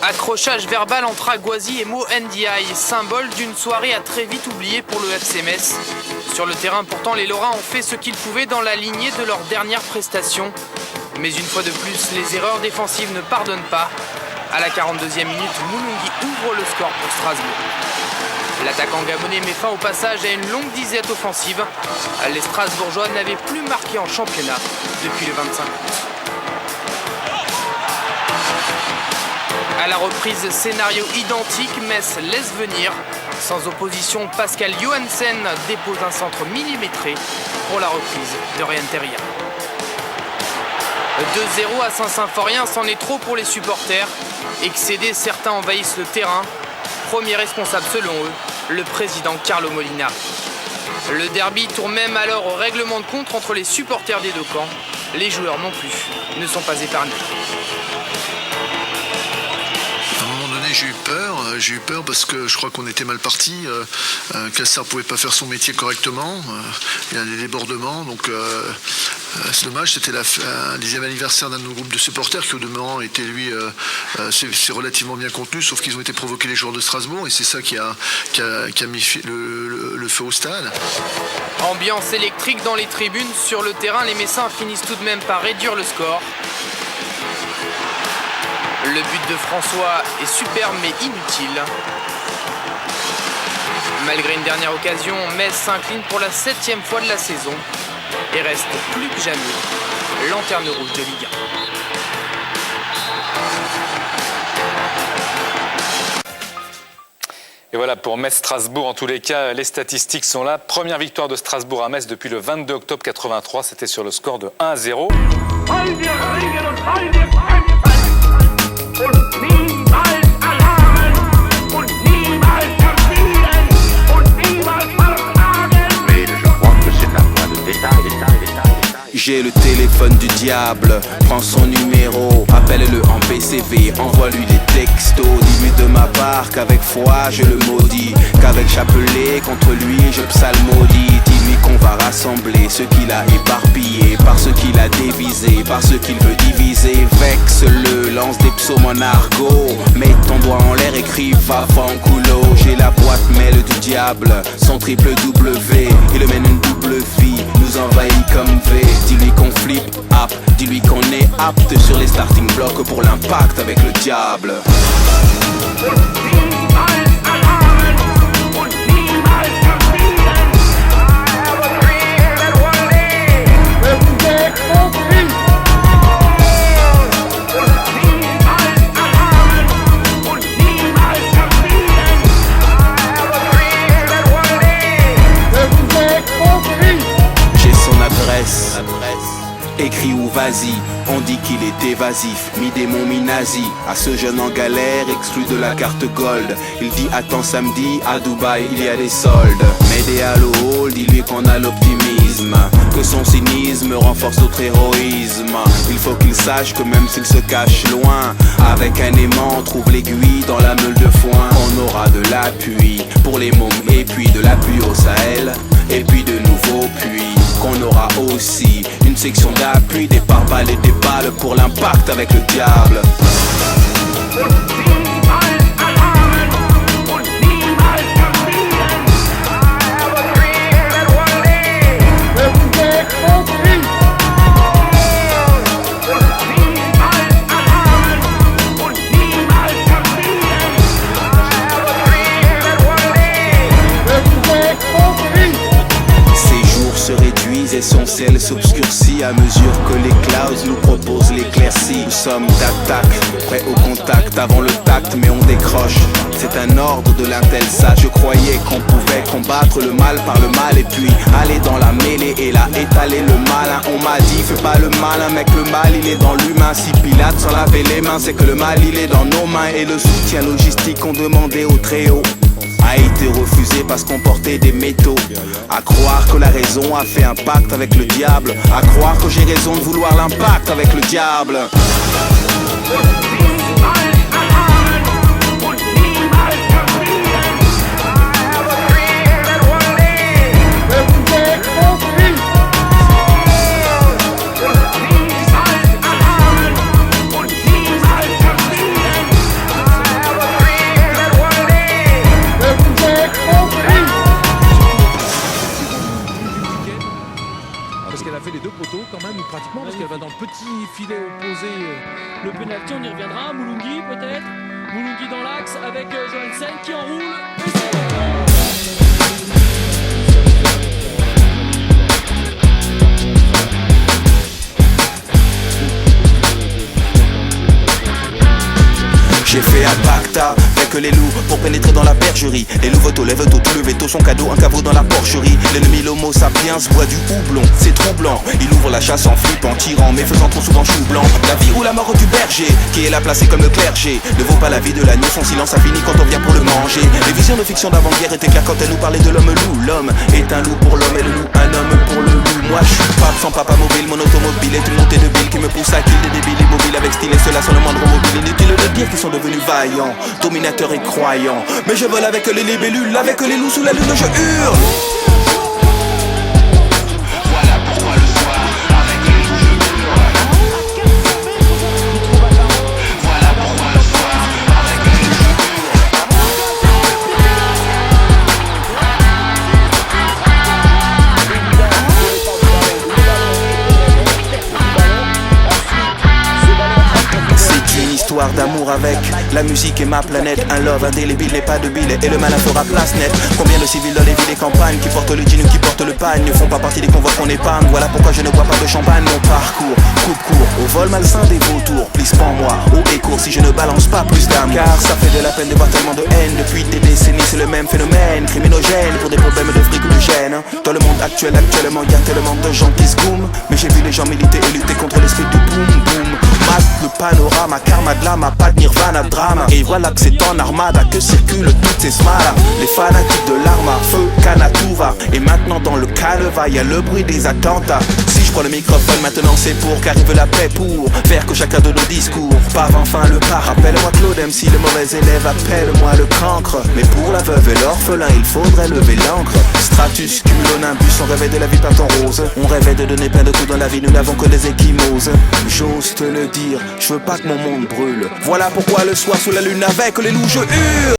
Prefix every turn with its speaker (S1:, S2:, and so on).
S1: Accrochage verbal entre Aguazi et Mo Ndiaye, symbole d'une soirée à très vite oubliée pour le FC Metz. Sur le terrain, pourtant, les Lorrains ont fait ce qu'ils pouvaient dans la lignée de leur dernière prestation. Mais une fois de plus, les erreurs défensives ne pardonnent pas. À la 42e minute, Moulungi ouvre le score pour Strasbourg. L'attaquant gabonais met fin au passage à une longue disette offensive. Les Strasbourgeois n'avaient plus marqué en championnat depuis le 25 août. À la reprise, scénario identique, Metz laisse venir. Sans opposition, Pascal Johansen dépose un centre millimétré pour la reprise de Renteria. 2-0 à Saint-Symphorien, c'en est trop pour les supporters. Excédés, certains envahissent le terrain. Premier responsable selon eux, le président Carlo Molinari. Le derby tourne même alors au règlement de compte entre les supporters des deux camps. Les joueurs non plus ne sont pas épargnés.
S2: J'ai eu peur parce que je crois qu'on était mal parti. Cassar ne pouvait pas faire son métier correctement. Il y a des débordements, donc c'est dommage. C'était un 10e anniversaire d'un de nos groupes de supporters qui au demeurant était lui c'est relativement bien contenu, sauf qu'ils ont été provoqués les joueurs de Strasbourg et c'est ça qui a mis le feu au stade.
S1: Ambiance électrique dans les tribunes. Sur le terrain, les Messins finissent tout de même par réduire le score. Le but de François est superbe mais inutile. Malgré une dernière occasion, Metz s'incline pour la 7e fois de la saison et reste plus que jamais lanterne rouge de Ligue 1.
S3: Et voilà pour Metz-Strasbourg, en tous les cas, les statistiques sont là. Première victoire de Strasbourg à Metz depuis le 22 octobre 83, c'était sur le score de 1-0.
S4: J'ai le téléphone du diable, prends son numéro, appelle-le en PCV, envoie-lui des textos. Dis-lui de ma part qu'avec foi je le maudis, qu'avec chapelet contre lui je psalmodie. Dis-lui qu'on va rassembler ce qu'il a éparpillé, par ce qu'il a dévisé, par ce qu'il veut diviser. Vexe-le, lance des psaumes en argot, mets ton doigt en l'air, écris va fanculo. J'ai la boîte mail du diable, son triple W, il mène une double vie, nous envahit comme V. Dis-lui qu'on flippe, dis-lui qu'on est apte sur les starting blocks pour l'impact avec le diable. Écris ou vas-y, on dit qu'il est évasif, mi-démon, mi-nazi. À ce jeune en galère, exclu de la carte gold. Il dit attends samedi, à Dubaï il y a des soldes. M'aider à l'eau, dis-lui qu'on a l'optimisme, que son cynisme renforce notre héroïsme. Il faut qu'il sache que même s'il se cache loin, avec un aimant on trouve l'aiguille dans la meule de foin. On aura de l'appui pour les mômes et puis de l'appui au Sahel, et puis de nouveaux puits. Qu'on aura aussi une section d'appui, des pare-balles et des balles pour l'impact avec le diable. Et son ciel s'obscurcit à mesure que les clouds nous proposent l'éclaircie. Nous sommes d'attaque, prêts au contact, avant le tact mais on décroche. C'est un ordre de l'Intelsat. Je croyais qu'on pouvait combattre le mal par le mal et puis aller dans la mêlée et là étaler le malin. On m'a dit fais pas le malin mec, le mal il est dans l'humain. Si Pilate s'en lavait les mains, c'est que le mal il est dans nos mains. Et le soutien logistique qu'on demandait au Très-Haut a été refusé parce qu'on portait des métaux. À croire que la raison a fait un pacte avec le diable, à croire que j'ai raison de vouloir l'impact avec le diable.
S5: elle va dans le petit filet opposé. Le pénalty, on y reviendra. Moulungi peut-être. Moulungi dans l'axe avec Johansen qui enroule. Et c'est
S4: J'ai fait un pacte avec les loups pour pénétrer dans la bergerie. Les loups veto, lève tôt, tout le veto, son cadeau, un caveau dans la porcherie. L'ennemi, l'homo sapiens, boit du houblon, c'est troublant. Il ouvre la chasse en flippant, tirant, mais faisant trop souvent chou blanc. La vie ou la mort du berger, qui est là placé comme le clergé, ne vaut pas la vie de l'agneau, son silence a fini quand on vient pour le manger. Les visions de fiction d'avant-guerre étaient claires quand elles nous parlaient de l'homme loup. L'homme est un loup pour l'homme et le loup un homme pour le loup. Moi je suis pape sans papa mobile, mon automobile est une montée de bile qui me pousse à kill des débiles immobiles avec style et cela sans le moindre mobile. Inutile de dire qu'ils sont devenus vaillants, dominateurs et croyants. Mais je vole avec les libellules, avec les loups sous la lune, je hurle. Voilà pourquoi le soir, avec les loups je hurle. Voilà pourquoi le soir, avec les loups je C'est une histoire d'amour avec la musique et ma planète. Un love indélébile et pas de billets. Et le malin fera place nette. Combien de civils dans les villes et campagnes qui portent le jean ou qui portent le pagne ne font pas partie des convois qu'on épargne. Voilà pourquoi je ne bois pas de champagne. Mon parcours coupe court au vol malsain des vautours. Please prends-moi au écourt si je ne balance pas plus d'âme. Car ça fait de la peine de voir tellement de haine. Depuis des décennies c'est le même phénomène criminogène pour des problèmes de fric ou de gêne. Dans le monde actuellement y a tellement de gens qui se goument. Mais j'ai vu les gens militer et lutter contre l'esprit du boom boom. Mat le panorama, karma de l'âme, pas de nirvana de drame. Et voilà que c'est en armada que circulent toutes ces smalas. Les fanatiques de l'arme à feu, canne tout va. Et maintenant dans le canevas, y a le bruit des attentats. Si je prends le microphone maintenant c'est pour qu'arrive la paix, pour faire que chacun de nos discours pave enfin le pas. Rappelle-moi Claude MC, le mauvais élève, appelle-moi le cancre. Mais pour la veuve et l'orphelin, il faudrait lever l'encre. Stratus, cumulonimbus, on rêvait de la vie peinte en rose. On rêvait de donner plein de coups dans la vie, nous n'avons que des échymoses. J'ose te le dire, je veux pas que mon monde brûle. Voilà pourquoi le soir sous la lune avec les loups je hurle.